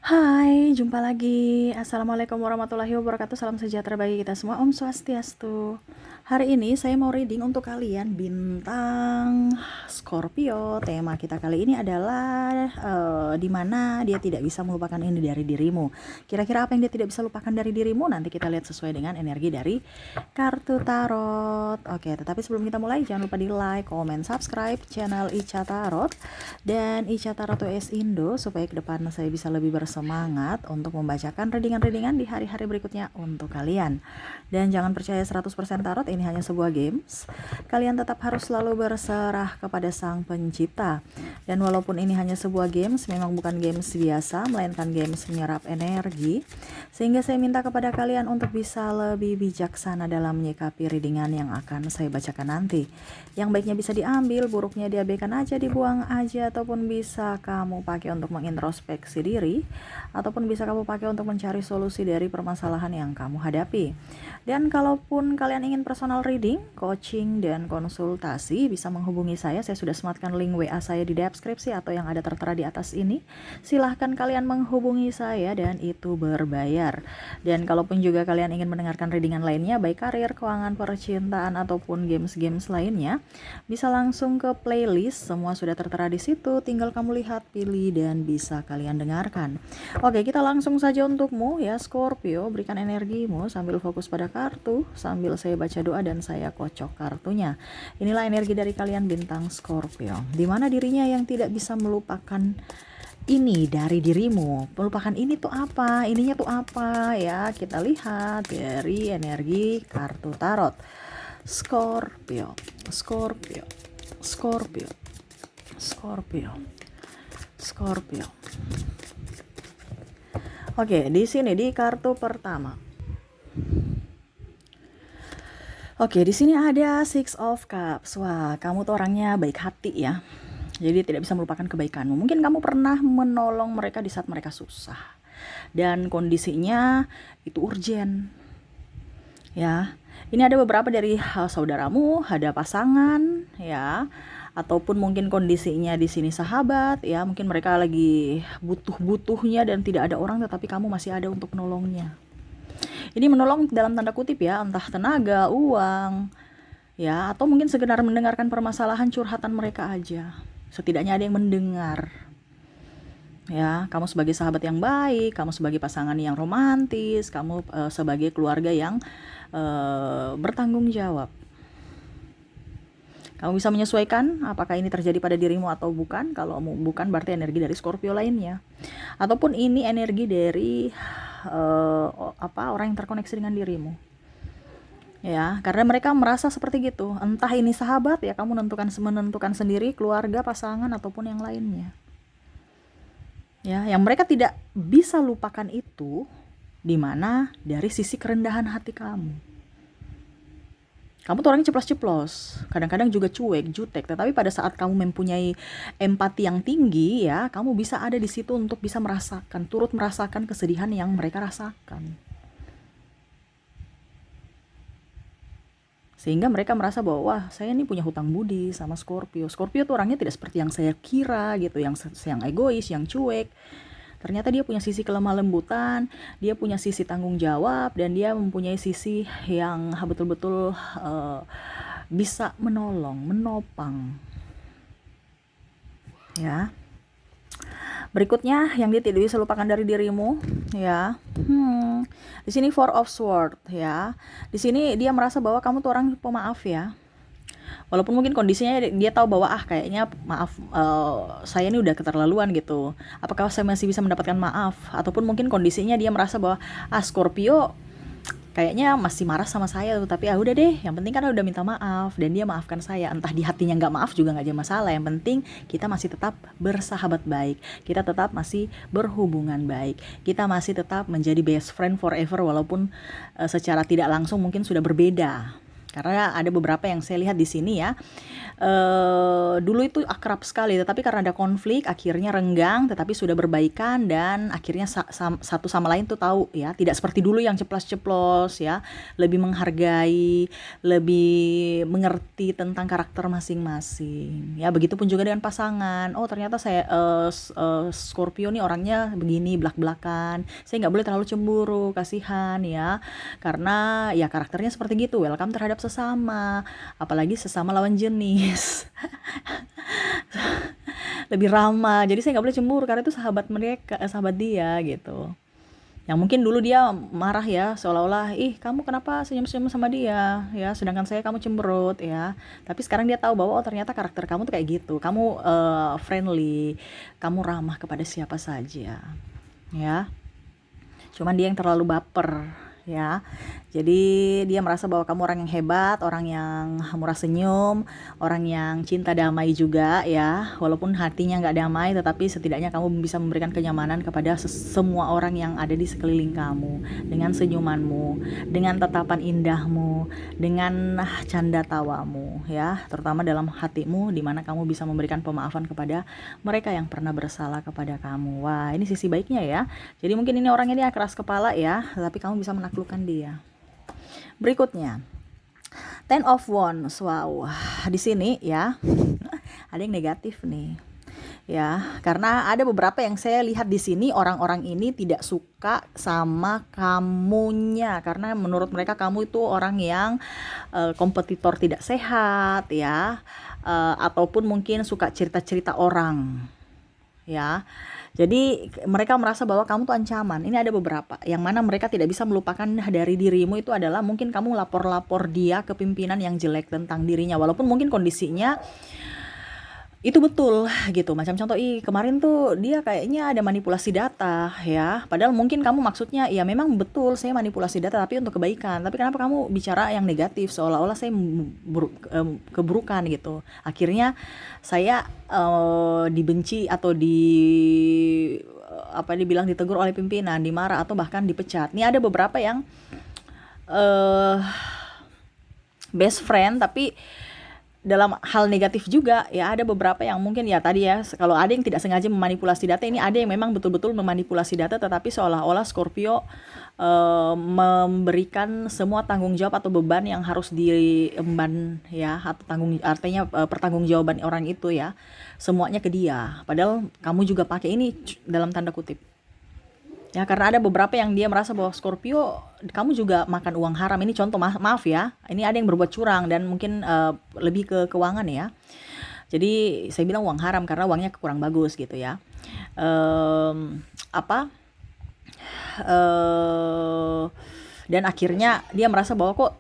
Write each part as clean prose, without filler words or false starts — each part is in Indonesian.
Hai, jumpa lagi. Assalamualaikum warahmatullahi wabarakatuh. Salam sejahtera bagi kita semua. Om Swastiastu. Hari ini saya mau reading untuk kalian bintang Scorpio. Tema kita kali ini adalah di mana dia tidak bisa melupakan ini dari dirimu. Kira-kira apa yang dia tidak bisa lupakan dari dirimu? Nanti kita lihat sesuai dengan energi dari kartu tarot. Oke, tetapi sebelum kita mulai jangan lupa di like, comment, subscribe channel Ica Tarot dan Ica Tarot US Indo supaya ke depan saya bisa lebih bersemangat untuk membacakan readingan-readingan di hari-hari berikutnya untuk kalian. Dan jangan percaya 100% tarot, ini hanya sebuah games. Kalian tetap harus selalu berserah kepada Sang Pencipta. Dan walaupun ini hanya sebuah games, memang bukan games biasa, melainkan games menyerap energi. Sehingga saya minta kepada kalian untuk bisa lebih bijaksana dalam menyikapi readingan yang akan saya bacakan nanti. Yang baiknya bisa diambil, buruknya diabaikan aja, dibuang aja, ataupun bisa kamu pakai untuk mengintrospeksi diri, ataupun bisa kamu pakai untuk mencari solusi dari permasalahan yang kamu hadapi. Dan kalaupun kalian ingin personal reading, coaching, dan konsultasi, bisa menghubungi saya sudah sematkan link WA saya di deskripsi atau yang ada tertera di atas ini. Silahkan kalian menghubungi saya dan itu berbayar. Dan kalaupun juga kalian ingin mendengarkan readingan lainnya, baik karir, keuangan, percintaan, ataupun games-games lainnya, bisa langsung ke playlist, semua sudah tertera di situ, tinggal kamu lihat, pilih, dan bisa kalian dengarkan. Oke, kita langsung saja untukmu ya Scorpio, berikan energimu sambil fokus pada kartu, sambil saya baca doa dan saya kocok kartunya. Inilah energi dari kalian bintang Scorpio, dimana dirinya yang tidak bisa melupakan ini dari dirimu. Melupakan ini tuh apa, ininya tuh apa ya, kita lihat dari energi kartu tarot. Scorpio, Scorpio, Scorpio, Scorpio, Scorpio. Oke, di sini di kartu pertama. Oke, di sini ada Six of Cups. Wah, kamu tuh orangnya baik hati ya. Jadi tidak bisa melupakan kebaikanmu. Mungkin kamu pernah menolong mereka di saat mereka susah. Dan kondisinya itu urgent. Ya. Ini ada beberapa dari saudaramu, ada pasangan, ya, ataupun mungkin kondisinya di sini sahabat, ya, mungkin mereka lagi butuh-butuhnya dan tidak ada orang, tetapi kamu masih ada untuk menolongnya. Ini menolong dalam tanda kutip ya, entah tenaga, uang, ya, atau mungkin sekedar mendengarkan permasalahan curhatan mereka aja. Setidaknya ada yang mendengar. Ya, kamu sebagai sahabat yang baik, kamu sebagai pasangan yang romantis, kamu sebagai keluarga yang bertanggung jawab. Kamu bisa menyesuaikan apakah ini terjadi pada dirimu atau bukan. Kalau bukan, berarti energi dari Scorpio lainnya. Ataupun ini energi dari orang yang terkoneksi dengan dirimu. Ya, karena mereka merasa seperti gitu. Entah ini sahabat ya, kamu menentukan sendiri, keluarga, pasangan, ataupun yang lainnya. Ya, yang mereka tidak bisa lupakan itu dimana dari sisi kerendahan hati kamu. Kamu tuh orangnya ceplos-ceplos, kadang-kadang juga cuek, jutek, tetapi pada saat kamu mempunyai empati yang tinggi ya, kamu bisa ada di situ untuk bisa turut merasakan kesedihan yang mereka rasakan. Sehingga mereka merasa bahwa, wah, saya ini punya hutang budi sama Scorpio. Scorpio tuh orangnya tidak seperti yang saya kira gitu, yang egois, yang cuek. Ternyata dia punya sisi kelemah lembutan, dia punya sisi tanggung jawab, dan dia mempunyai sisi yang betul-betul bisa menolong, menopang. Ya. Berikutnya yang dia tidak bisa lupakan dari dirimu, ya. Di sini Four of Swords, ya. Di sini dia merasa bahwa kamu tuh orang pemaaf ya. Walaupun mungkin kondisinya dia tahu bahwa kayaknya maaf, saya ini udah keterlaluan gitu. Apakah saya masih bisa mendapatkan maaf? Ataupun mungkin kondisinya dia merasa bahwa Scorpio kayaknya masih marah sama saya tuh, tapi udah deh, yang penting kan udah minta maaf dan dia maafkan saya. Entah di hatinya nggak maaf juga nggak ada masalah, yang penting kita masih tetap bersahabat baik, kita tetap masih berhubungan baik, kita masih tetap menjadi best friend forever, walaupun secara tidak langsung mungkin sudah berbeda. Karena ada beberapa yang saya lihat di sini ya, dulu itu akrab sekali, tetapi karena ada konflik akhirnya renggang, tetapi sudah berbaikan dan akhirnya satu sama lain tuh tahu ya, tidak seperti dulu yang ceplos-ceplos ya, lebih menghargai, lebih mengerti tentang karakter masing-masing. Ya, begitupun juga dengan pasangan. Oh, ternyata saya Scorpio nih orangnya begini, belak-belakan. Saya nggak boleh terlalu cemburu, kasihan ya. Karena ya karakternya seperti gitu, welcome terhadap sesama, apalagi sesama lawan jenis. Lebih ramah. Jadi saya nggak boleh cemburu karena itu sahabat mereka, sahabat dia gitu. Yang mungkin dulu dia marah ya, seolah-olah, ih kamu kenapa senyum-senyum sama dia ya, sedangkan saya kamu cemberut ya. Tapi sekarang dia tahu bahwa oh ternyata karakter kamu tuh kayak gitu. Kamu friendly, kamu ramah kepada siapa saja ya. Cuman dia yang terlalu baper ya. Jadi dia merasa bahwa kamu orang yang hebat, orang yang murah senyum, orang yang cinta damai juga ya. Walaupun hatinya nggak damai, tetapi setidaknya kamu bisa memberikan kenyamanan kepada semua orang yang ada di sekeliling kamu dengan senyumanmu, dengan tatapan indahmu, dengan canda tawamu ya. Terutama dalam hatimu, di mana kamu bisa memberikan pemaafan kepada mereka yang pernah bersalah kepada kamu. Wah, ini sisi baiknya ya. Jadi mungkin ini orangnya dia keras kepala ya, tapi kamu bisa menaklukkan dia. Berikutnya, Ten of Wands. Wow, di sini ya ada yang negatif nih. Ya, karena ada beberapa yang saya lihat di sini, orang-orang ini tidak suka sama kamunya karena menurut mereka kamu itu orang yang kompetitor tidak sehat ya, ataupun mungkin suka cerita-cerita orang ya. Jadi mereka merasa bahwa kamu tuh ancaman. Ini ada beberapa yang mana mereka tidak bisa melupakan dari dirimu, itu adalah mungkin kamu lapor-lapor dia ke pimpinan yang jelek tentang dirinya, walaupun mungkin kondisinya itu betul gitu. Macam contoh, kemarin tuh dia kayaknya ada manipulasi data ya, padahal mungkin kamu maksudnya ya memang betul saya manipulasi data tapi untuk kebaikan, tapi kenapa kamu bicara yang negatif seolah-olah saya keburukan gitu. Akhirnya saya dibenci atau dibilang ditegur oleh pimpinan, dimarah atau bahkan dipecat. Ini ada beberapa yang best friend tapi dalam hal negatif juga ya. Ada beberapa yang mungkin ya tadi ya, kalau ada yang tidak sengaja memanipulasi data, ini ada yang memang betul-betul memanipulasi data, tetapi seolah-olah Scorpio memberikan semua tanggung jawab atau beban yang harus diemban ya, atau artinya pertanggungjawaban orang itu ya, semuanya ke dia, padahal kamu juga pakai ini dalam tanda kutip ya. Karena ada beberapa yang dia merasa bahwa Scorpio, kamu juga makan uang haram. Ini contoh, maaf ya, ini ada yang berbuat curang dan mungkin lebih ke keuangan ya. Jadi saya bilang uang haram karena uangnya kurang bagus gitu ya. Dan akhirnya dia merasa bahwa kok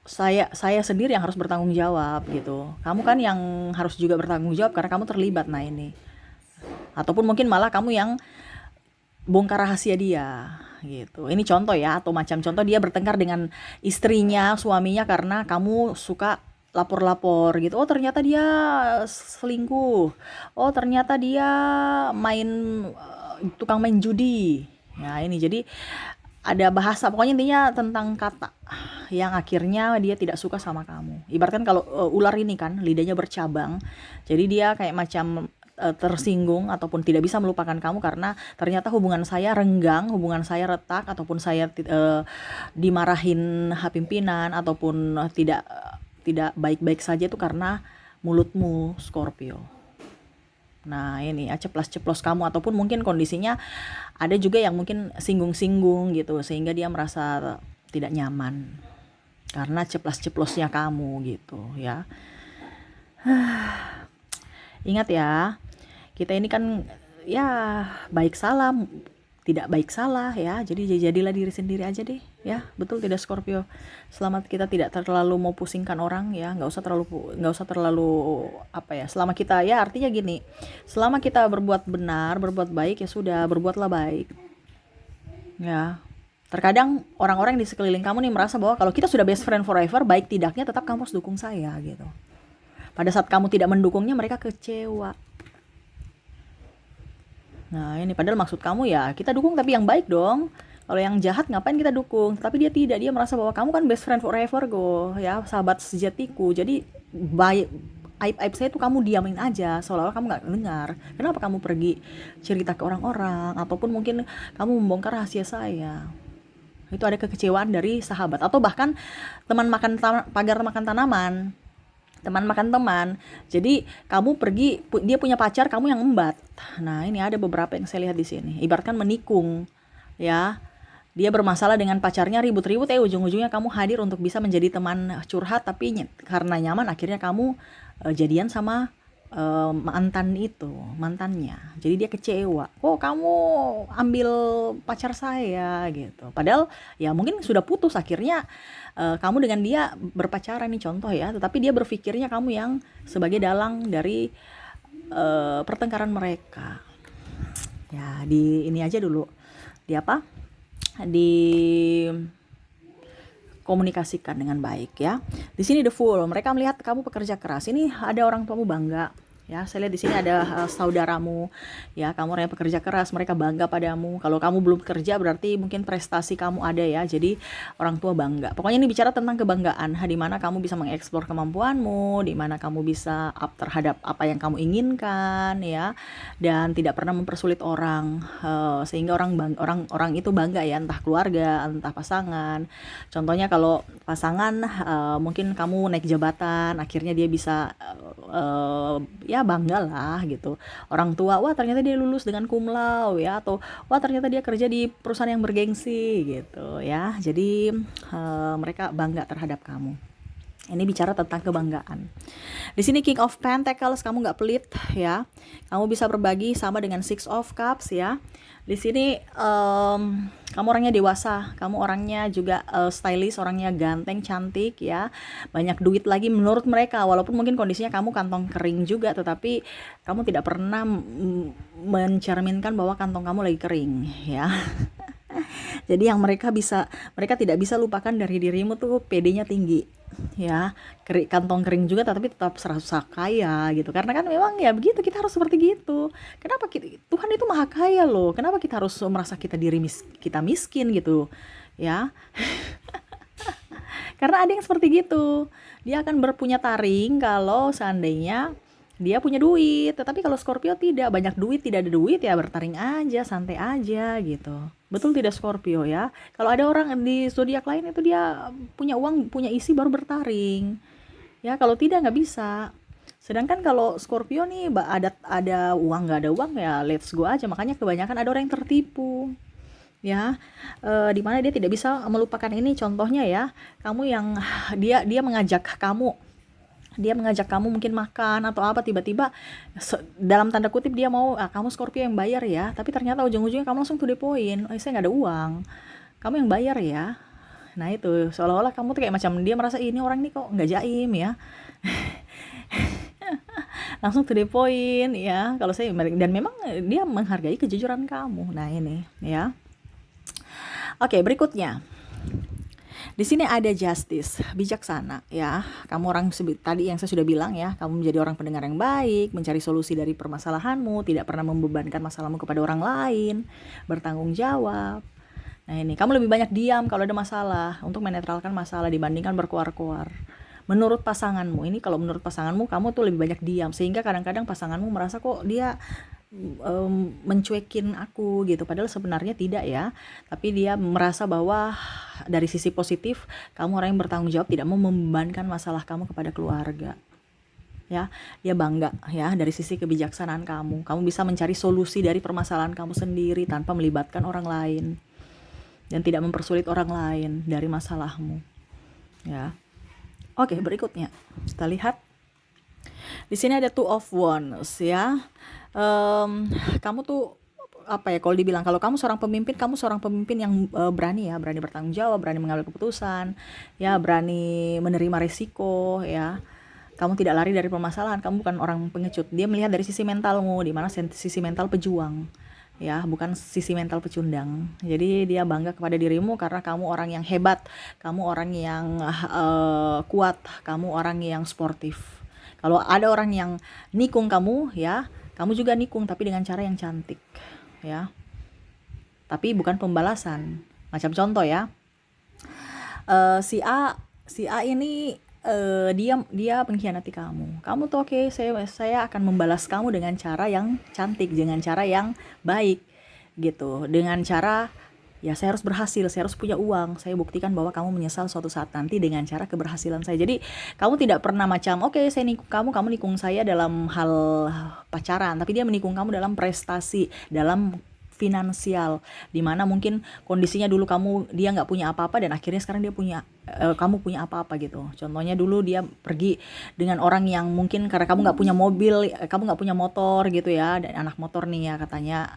saya sendiri yang harus bertanggung jawab gitu. Kamu kan yang harus juga bertanggung jawab karena kamu terlibat. Nah ini, ataupun mungkin malah kamu yang bongkar rahasia dia gitu. Ini contoh ya, atau macam contoh dia bertengkar dengan istrinya, suaminya karena kamu suka lapor-lapor gitu. Oh ternyata dia selingkuh. Oh ternyata dia tukang main judi. Nah ini jadi ada bahasa, pokoknya intinya tentang kata yang akhirnya dia tidak suka sama kamu. Ibaratkan kalau ular ini kan lidahnya bercabang, jadi dia kayak macam tersinggung ataupun tidak bisa melupakan kamu karena ternyata hubungan saya renggang, hubungan saya retak, ataupun saya dimarahin pimpinan ataupun tidak baik-baik saja itu karena mulutmu, Scorpio. Nah ini ya, ceplas-ceplos kamu, ataupun mungkin kondisinya ada juga yang mungkin singgung-singgung gitu sehingga dia merasa tidak nyaman karena ceplas-ceplosnya kamu gitu ya. Ingat ya, kita ini kan ya baik salah, tidak baik salah ya. Jadi jadilah diri sendiri aja deh ya. Betul tidak Scorpio? Selama kita tidak terlalu mau pusingkan orang ya, nggak usah terlalu selama kita ya, artinya gini, selama kita berbuat benar, berbuat baik ya sudah, berbuatlah baik ya. Terkadang orang-orang di sekeliling kamu nih merasa bahwa kalau kita sudah best friend forever, baik tidaknya tetap kamu harus dukung saya gitu. Pada saat kamu tidak mendukungnya, mereka kecewa. Nah ini padahal maksud kamu ya kita dukung tapi yang baik dong. Kalau yang jahat ngapain kita dukung? Tapi dia tidak, dia merasa bahwa kamu kan best friend forever go, ya, sahabat sejatiku. Jadi baik, aib-aib saya tuh kamu diamin aja, seolah-olah kamu nggak dengar. Kenapa kamu pergi cerita ke orang-orang, ataupun mungkin kamu membongkar rahasia saya? Itu ada kekecewaan dari sahabat, atau bahkan teman makan pagar makan tanaman, teman makan teman. Jadi kamu pergi, dia punya pacar, kamu yang embat. Nah, ini ada beberapa yang saya lihat di sini. Ibaratkan menikung, ya. Dia bermasalah dengan pacarnya, ribut-ribut, ujung-ujungnya kamu hadir untuk bisa menjadi teman curhat, tapi karena nyaman akhirnya kamu jadian sama mantannya. Jadi dia kecewa, kok kamu ambil pacar saya gitu. Padahal ya mungkin sudah putus, akhirnya kamu dengan dia berpacaran nih, contoh ya, tetapi dia berpikirnya kamu yang sebagai dalang dari pertengkaran mereka. Ya, di ini aja dulu, di apa, di komunikasikan dengan baik, ya. Di sini the fool, mereka melihat kamu pekerja keras. Ini ada orang tuamu bangga, ya. Saya lihat di sini ada saudaramu, ya, kamu orang yang pekerja keras, mereka bangga padamu. Kalau kamu belum kerja berarti mungkin prestasi kamu ada, ya. Jadi orang tua bangga. Pokoknya ini bicara tentang kebanggaan, di mana kamu bisa mengeksplor kemampuanmu, di mana kamu bisa up terhadap apa yang kamu inginkan, ya, dan tidak pernah mempersulit orang, sehingga orang itu bangga, ya, entah keluarga, entah pasangan. Contohnya kalau pasangan, mungkin kamu naik jabatan, akhirnya dia bisa ya bangga lah gitu. Orang tua, wah ternyata dia lulus dengan cum laude, ya, atau wah ternyata dia kerja di perusahaan yang bergengsi gitu, ya. Jadi mereka bangga terhadap kamu. Ini bicara tentang kebanggaan. Di sini King of Pentacles, kamu nggak pelit, ya. Kamu bisa berbagi, sama dengan Six of Cups, ya. Di sini kamu orangnya dewasa, kamu orangnya juga stylish, orangnya ganteng, cantik, ya. Banyak duit lagi menurut mereka, walaupun mungkin kondisinya kamu kantong kering juga, tetapi kamu tidak pernah mencerminkan bahwa kantong kamu lagi kering, ya. Jadi yang mereka tidak bisa lupakan dari dirimu tuh PD-nya tinggi, ya. Kantong kering juga tapi tetap serasa kaya gitu. Karena kan memang ya begitu, kita harus seperti gitu. Kenapa Tuhan itu maha kaya loh. Kenapa kita harus merasa kita miskin gitu, ya? Karena ada yang seperti gitu. Dia akan berpunya taring kalau seandainya dia punya duit. Tetapi kalau Scorpio tidak, banyak duit, tidak ada duit, ya bertaring aja, santai aja gitu. Betul tidak Scorpio, ya? Kalau ada orang di zodiak lain itu dia punya uang, punya isi baru bertaring. Ya, kalau tidak nggak bisa. Sedangkan kalau Scorpio nih ada uang, nggak ada uang, ya let's go aja. Makanya kebanyakan ada orang yang tertipu, ya. Dimana dia tidak bisa melupakan ini. Contohnya ya, kamu yang dia mengajak kamu mungkin makan atau apa, tiba-tiba dalam tanda kutip dia mau kamu Scorpio yang bayar, ya, tapi ternyata ujung-ujungnya kamu langsung to the point, saya nggak ada uang, kamu yang bayar, ya. Nah itu seolah-olah kamu tuh kayak macam dia merasa ini orang ini kok nggak jaim, ya. Langsung to the point, ya. Kalau saya, dan memang dia menghargai kejujuran kamu. Nah ini, ya. Oke, berikutnya. Di sini ada justice, bijaksana, ya. Kamu orang tadi yang saya sudah bilang, ya, kamu menjadi orang pendengar yang baik, mencari solusi dari permasalahanmu, tidak pernah membebankan masalahmu kepada orang lain, bertanggung jawab. Nah ini, kamu lebih banyak diam kalau ada masalah, untuk menetralkan masalah dibandingkan berkoar-koar. Menurut pasanganmu, ini kalau menurut pasanganmu, kamu tuh lebih banyak diam, sehingga kadang-kadang pasanganmu merasa kok dia mencuekin aku gitu, padahal sebenarnya tidak, ya. Tapi dia merasa bahwa dari sisi positif kamu orang yang bertanggung jawab, tidak mau membebankan masalah kamu kepada keluarga, ya. Dia bangga, ya, dari sisi kebijaksanaan kamu bisa mencari solusi dari permasalahan kamu sendiri tanpa melibatkan orang lain dan tidak mempersulit orang lain dari masalahmu, ya. Oke, berikutnya kita lihat. Di sini ada Two of Wands, ya. Kamu tuh apa ya, kalau kamu seorang pemimpin yang berani, ya, berani bertanggung jawab, berani mengambil keputusan, ya, berani menerima risiko, ya. Kamu tidak lari dari permasalahan, kamu bukan orang pengecut. Dia melihat dari sisi mentalmu, di mana sisi mental pejuang, ya, bukan sisi mental pecundang. Jadi dia bangga kepada dirimu karena kamu orang yang hebat, kamu orang yang kuat, kamu orang yang sportif. Kalau ada orang yang nikung kamu, ya, kamu juga nikung, tapi dengan cara yang cantik, ya. Tapi bukan pembalasan, Macam contoh ya, si A ini dia mengkhianati kamu. Kamu tuh oke, saya akan membalas kamu dengan cara yang cantik, dengan cara yang baik gitu. Dengan cara ya saya harus berhasil, saya harus punya uang, saya buktikan bahwa kamu menyesal suatu saat nanti dengan cara keberhasilan saya. Jadi kamu tidak pernah macam oke, saya nikung kamu nikung saya dalam hal pacaran, tapi dia menikung kamu dalam prestasi, dalam finansial, dimana mungkin kondisinya dulu dia nggak punya apa-apa dan akhirnya sekarang dia punya, kamu punya apa-apa gitu. Contohnya dulu dia pergi dengan orang yang mungkin karena kamu nggak punya mobil, kamu nggak punya motor gitu ya, dan anak motor nih ya katanya,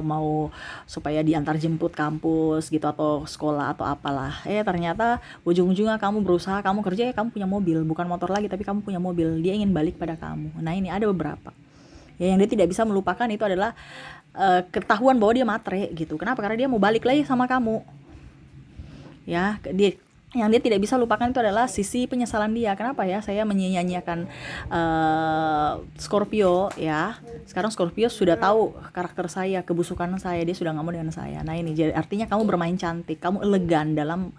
mau supaya diantar jemput kampus gitu atau sekolah atau apalah. Ternyata ujung-ujungnya kamu berusaha, kamu kerja, kamu punya mobil, bukan motor lagi tapi kamu punya mobil. Dia ingin balik pada kamu. Nah ini ada beberapa ya yang dia tidak bisa melupakan, itu adalah ketahuan bahwa dia matre gitu. Kenapa? Karena dia mau balik lagi sama kamu ya. Yang dia tidak bisa lupakan itu adalah sisi penyesalan dia. Kenapa ya saya menyanyiakan Scorpio ya. Sekarang Scorpio sudah tahu karakter saya, kebusukan saya, dia sudah nggak mau dengan saya. Nah ini jadi artinya kamu bermain cantik, kamu elegan dalam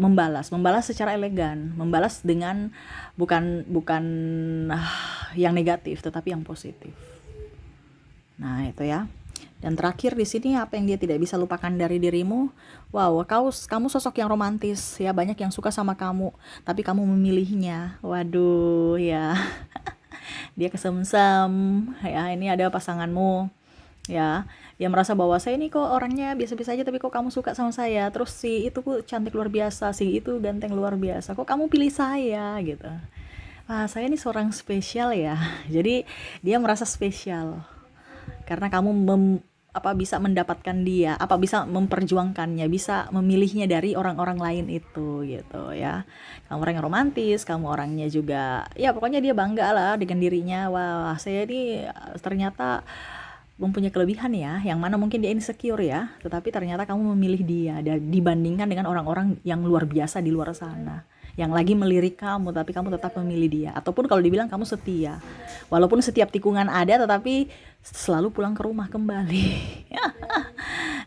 membalas secara elegan, membalas dengan bukan yang negatif tetapi yang positif. Nah itu ya. Dan terakhir di sini apa yang dia tidak bisa lupakan dari dirimu? Wow, kamu sosok yang romantis ya, banyak yang suka sama kamu, tapi kamu memilihnya. Waduh ya. Dia kesemsem ya, ini ada pasanganmu ya, yang merasa bahwa saya ini kok orangnya biasa-biasa aja tapi kok kamu suka sama saya, terus si itu cantik luar biasa, si itu ganteng luar biasa, kok kamu pilih saya gitu. Wah, saya ini seorang spesial ya. Jadi dia merasa spesial karena kamu bisa mendapatkan dia, bisa memperjuangkannya, bisa memilihnya dari orang-orang lain itu gitu ya. Kamu orang yang romantis, kamu orangnya juga ya pokoknya dia bangga lah dengan dirinya. Wah, saya ini ternyata mempunyai kelebihan ya, yang mana mungkin dia insecure ya, tetapi ternyata kamu memilih dia dan dibandingkan dengan orang-orang yang luar biasa di luar sana yang lagi melirik kamu, tapi kamu tetap memilih dia. Ataupun kalau dibilang kamu setia, walaupun setiap tikungan ada tetapi selalu pulang ke rumah kembali.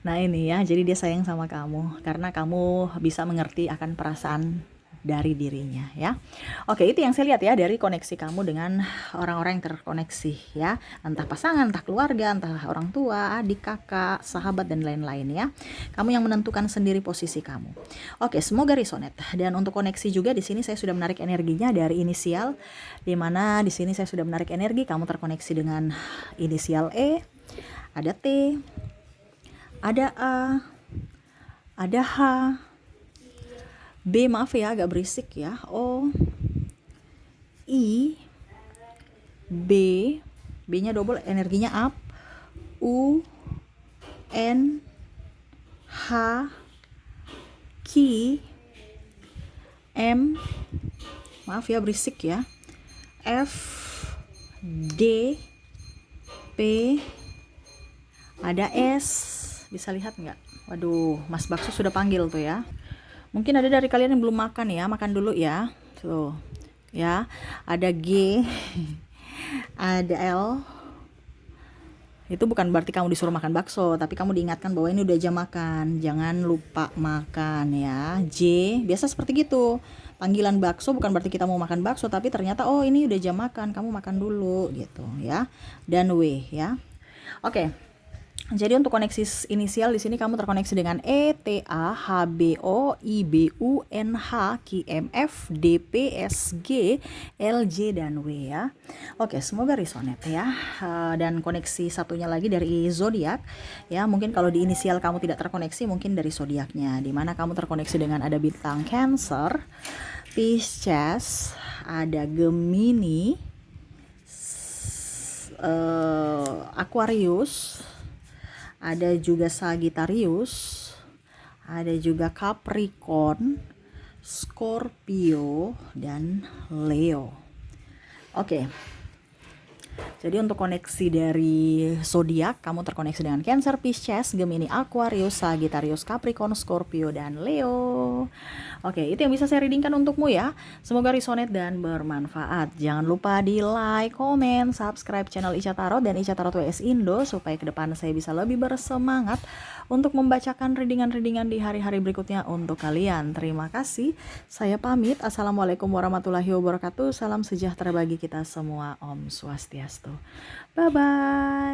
Nah ini ya, jadi dia sayang sama kamu karena kamu bisa mengerti akan perasaan dari dirinya ya. Oke, itu yang saya lihat ya dari koneksi kamu dengan orang-orang yang terkoneksi ya, entah pasangan, entah keluarga, entah orang tua, adik, kakak, sahabat dan lain-lain ya. Kamu yang menentukan sendiri posisi kamu. Oke, semoga resonate. Dan untuk koneksi juga di sini saya sudah menarik energinya dari inisial, di mana di sini saya sudah menarik energi kamu terkoneksi dengan inisial E, ada T, ada A, ada H, B, maaf ya agak berisik ya, O, I, B, B-nya double energinya up, U, N, H, Q, M, maaf ya berisik ya, F, D, P, ada S, bisa lihat nggak? Waduh, Mas Bakso sudah panggil tuh ya. Mungkin ada dari kalian yang belum makan ya, makan dulu ya. Tuh ya, ada G, ada L. Itu bukan berarti kamu disuruh makan bakso, tapi kamu diingatkan bahwa ini udah jam makan, jangan lupa makan ya. J, biasa seperti gitu, panggilan bakso bukan berarti kita mau makan bakso, tapi ternyata oh ini udah jam makan, kamu makan dulu gitu ya. Dan W ya. Oke. Jadi untuk koneksi inisial di sini kamu terkoneksi dengan E, T, A, H, B, O, I, B, U, N, H, Q, M, F, D, P, S, G, L, J, dan W ya. Oke, semoga resonate ya. Dan koneksi satunya lagi dari zodiak ya. Mungkin kalau di inisial kamu tidak terkoneksi, mungkin dari zodiaknya, di mana kamu terkoneksi dengan ada bintang Cancer, Pisces, ada Gemini, Aquarius, ada juga Sagittarius, ada juga Capricorn, Scorpio, dan Leo. Oke. Jadi untuk koneksi dari zodiak, kamu terkoneksi dengan Cancer, Pisces, Gemini, Aquarius, Sagittarius, Capricorn, Scorpio, dan Leo. Oke, itu yang bisa saya readingkan untukmu ya. Semoga resonate dan bermanfaat. Jangan lupa di like, komen, subscribe channel Ica Tarot dan Ica Tarot WS Indo supaya ke depan saya bisa lebih bersemangat untuk membacakan readingan-readingan di hari-hari berikutnya untuk kalian. Terima kasih. Saya pamit. Assalamualaikum warahmatullahi wabarakatuh. Salam sejahtera bagi kita semua. Om Swastiastu. Bye-bye.